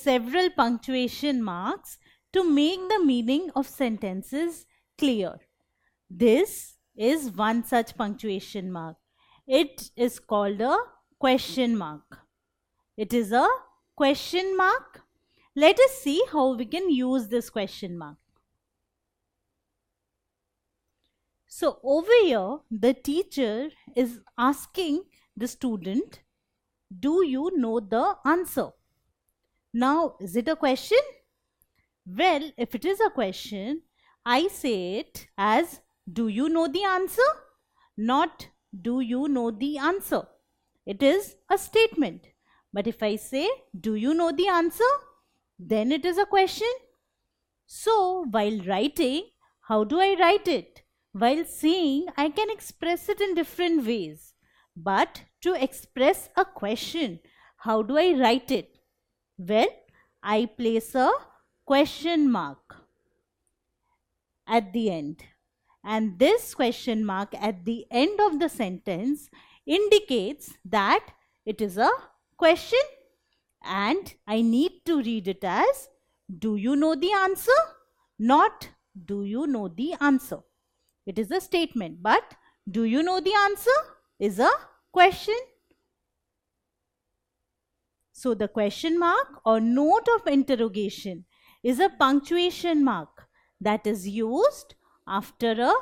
several punctuation marks to make the meaning of sentences clear. This is one such punctuation mark. It is called a question mark. It is a question mark. Let us see how we can use this question mark. So over here, the teacher is asking the student, do you know the answer? Now, is it a question? Well, if it is a question, I say it as, do you know the answer? Not, do you know the answer? It is a statement. But if I say, do you know the answer? Then it is a question. So, while writing, how do I write it? While saying, I can express it in different ways. But to express a question, how do I write it? Well, I place a question mark at the end. And this question mark at the end of the sentence indicates that it is a question, and I need to read it as, do you know the answer? Not, do you know the answer? It is a statement, but do you know the answer is a question. So the question mark or note of interrogation is a punctuation mark that is used after a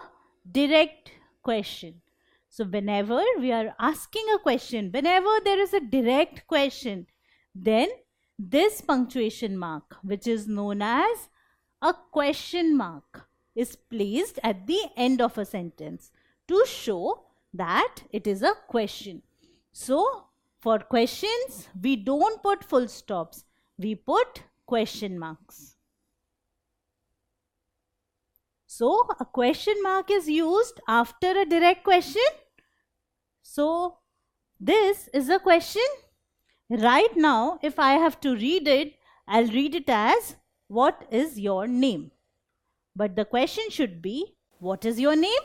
direct question. So whenever we are asking a question, whenever there is a direct question, then this punctuation mark, which is known as a question mark, is placed at the end of a sentence to show that it is a question. So for questions, we don't put full stops, we put question marks. So a question mark is used after a direct question. So this is a question. Right now, if I have to read it, I'll read it as, what is your name? But the question should be, what is your name?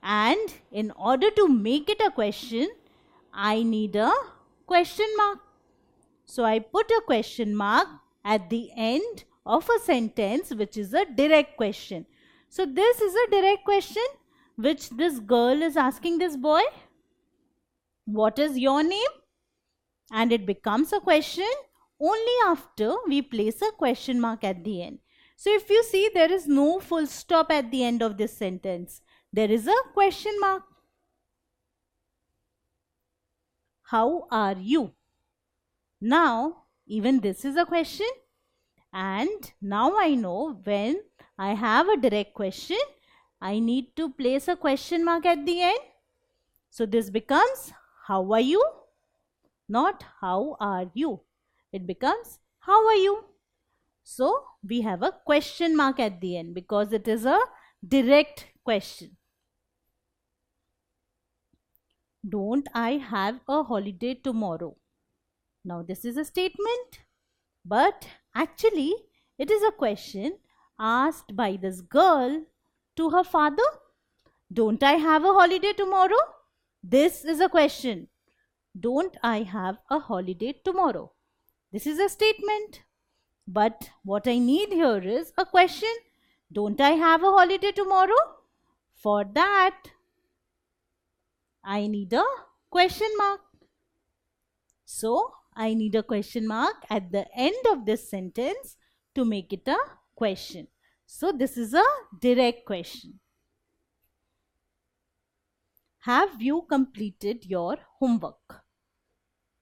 And in order to make it a question, I need a question mark. So I put a question mark at the end of a sentence which is a direct question. So this is a direct question which this girl is asking this boy. What is your name? And it becomes a question only after we place a question mark at the end. So if you see, there is no full stop at the end of this sentence. There is a question mark. How are you? Now, even this is a question. And now I know when I have a direct question, I need to place a question mark at the end. So this becomes, how are you? Not how are you. It becomes, how are you? So we have a question mark at the end because it is a direct question. Don't I have a holiday tomorrow? Now this is a statement, but actually it is a question asked by this girl to her father. Don't I have a holiday tomorrow? This is a question. Don't I have a holiday tomorrow? This is a statement. But what I need here is a question. Don't I have a holiday tomorrow? For that, I need a question mark. So, I need a question mark at the end of this sentence to make it a question. So, this is a direct question. Have you completed your homework?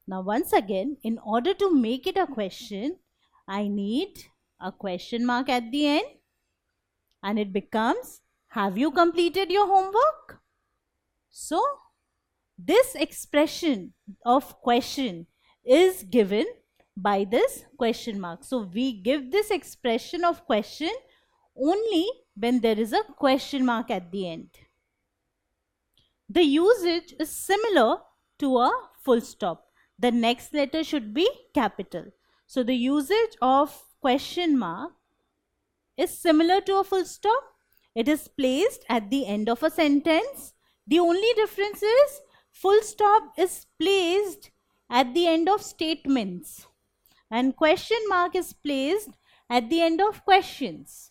Now, once again, in order to make it a question, I need a question mark at the end and it becomes, have you completed your homework? So, this expression of question is given by this question mark. So, we give this expression of question only when there is a question mark at the end. The usage is similar to a full stop. The next letter should be capital. So the usage of question mark is similar to a full stop. It is placed at the end of a sentence. The only difference is full stop is placed at the end of statements and question mark is placed at the end of questions.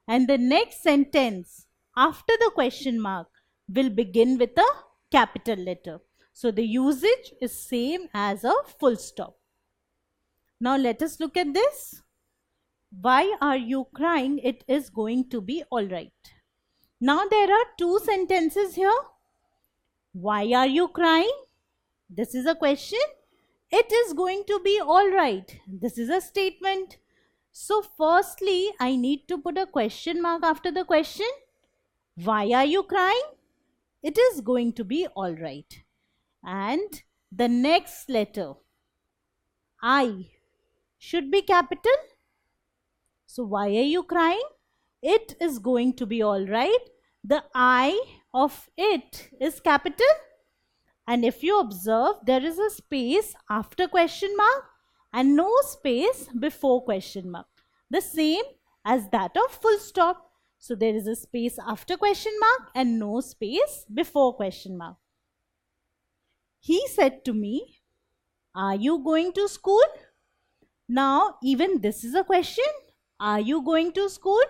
And the next sentence after the question mark will begin with a capital letter. So the usage is same as a full stop. Now let us look at this. Why are you crying? It is going to be all right. Now there are two sentences here. Why are you crying? This is a question. It is going to be all right. This is a statement. So firstly, I need to put a question mark after the question. Why are you crying? It is going to be all right. And the next letter, I, should be capital. So why are you crying? It is going to be all right. The I of it is capital. And if you observe, there is a space after question mark and no space before question mark. The same as that of full stop. So there is a space after question mark and no space before question mark. He said to me, are you going to school? Now even this is a question. Are you going to school?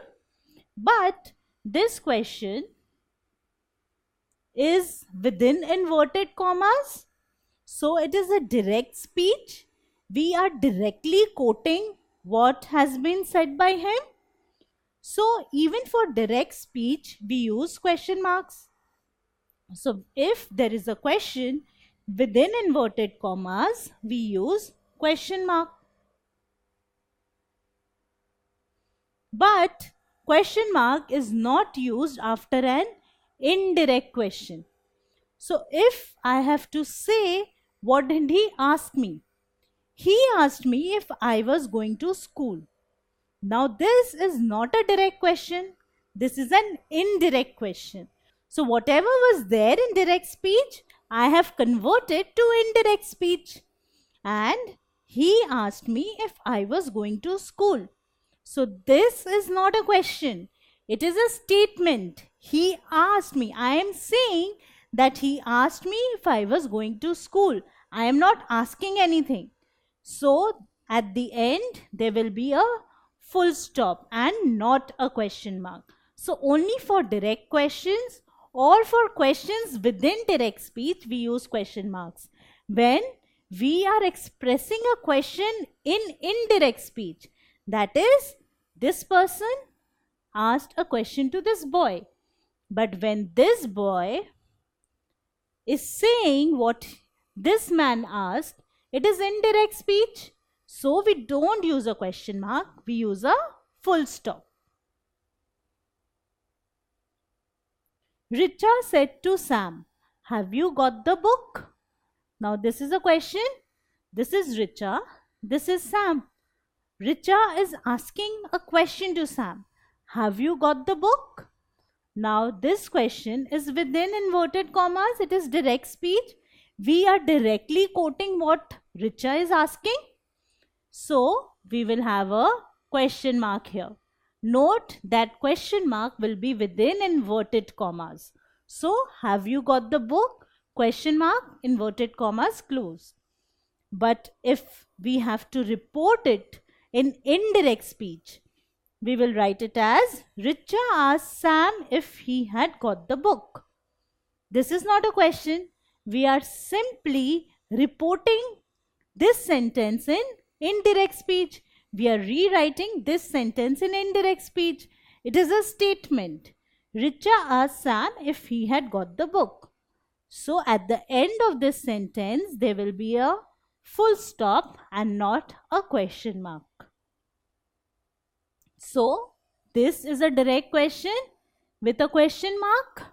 But this question is within inverted commas. So it is a direct speech. We are directly quoting what has been said by him. So even for direct speech, we use question marks. So if there is a question within inverted commas, we use question mark. But question mark is not used after an indirect question. So if I have to say, what did he ask me? He asked me if I was going to school. Now this is not a direct question. This is an indirect question. So whatever was there in direct speech, I have converted to indirect speech. And he asked me if I was going to school. So this is not a question. It is a statement. He asked me. I am saying that he asked me if I was going to school. I am not asking anything. So at the end, there will be a full stop and not a question mark. So only for direct questions or for questions within direct speech, we use question marks. When we are expressing a question in indirect speech, that is, this person asked a question to this boy. But when this boy is saying what this man asked, it is indirect speech. So we don't use a question mark, we use a full stop. Richa said to Sam, have you got the book? Now this is a question. This is Richa. This is Sam. Richa is asking a question to Sam. Have you got the book? Now this question is within inverted commas. It is direct speech. We are directly quoting what Richa is asking. So we will have a question mark here. Note that question mark will be within inverted commas. So have you got the book? Question mark, inverted commas closed. But if we have to report it in indirect speech, we will write it as Richa asked Sam if he had got the book. This is not a question. We are simply reporting this sentence in indirect speech. We are rewriting this sentence in indirect speech. It is a statement. Richa asked Sam if he had got the book. So at the end of this sentence, there will be a full stop and not a question mark. So this is a direct question with a question mark,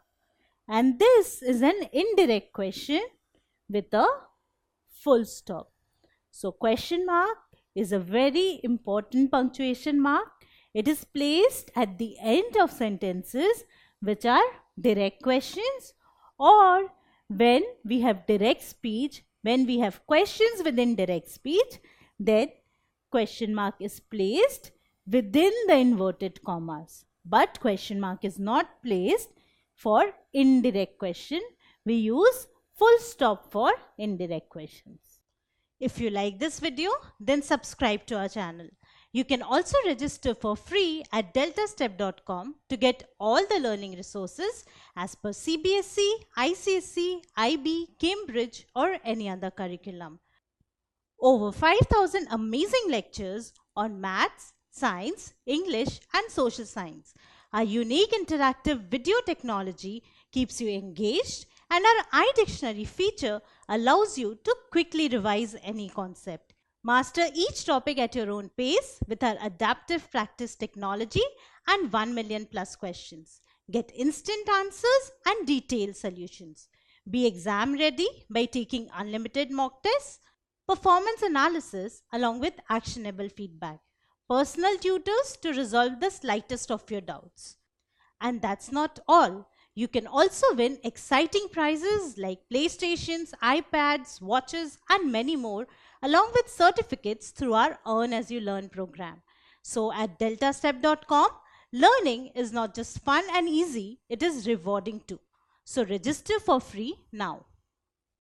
and this is an indirect question with a full stop. So question mark is a very important punctuation mark. It is placed at the end of sentences which are direct questions, or when we have direct speech, when we have questions within direct speech, then question mark is placed within the inverted commas. But question mark is not placed for indirect question. We use full stop for indirect questions. If you like this video, then subscribe to our channel. You can also register for free at deltastep.com to get all the learning resources as per CBSE, ICSE, IB, Cambridge or any other curriculum. Over 5,000 amazing lectures on maths, science, English and social science. Our unique interactive video technology keeps you engaged, and our iDictionary feature allows you to quickly revise any concept. Master each topic at your own pace with our adaptive practice technology and 1 million plus questions. Get instant answers and detailed solutions. Be exam ready by taking unlimited mock tests, performance analysis along with actionable feedback, personal tutors to resolve the slightest of your doubts. And that's not all. You can also win exciting prizes like PlayStations, iPads, watches, and many more, along with certificates through our Earn As You Learn program. So at deltastep.com, learning is not just fun and easy, it is rewarding too. So register for free now.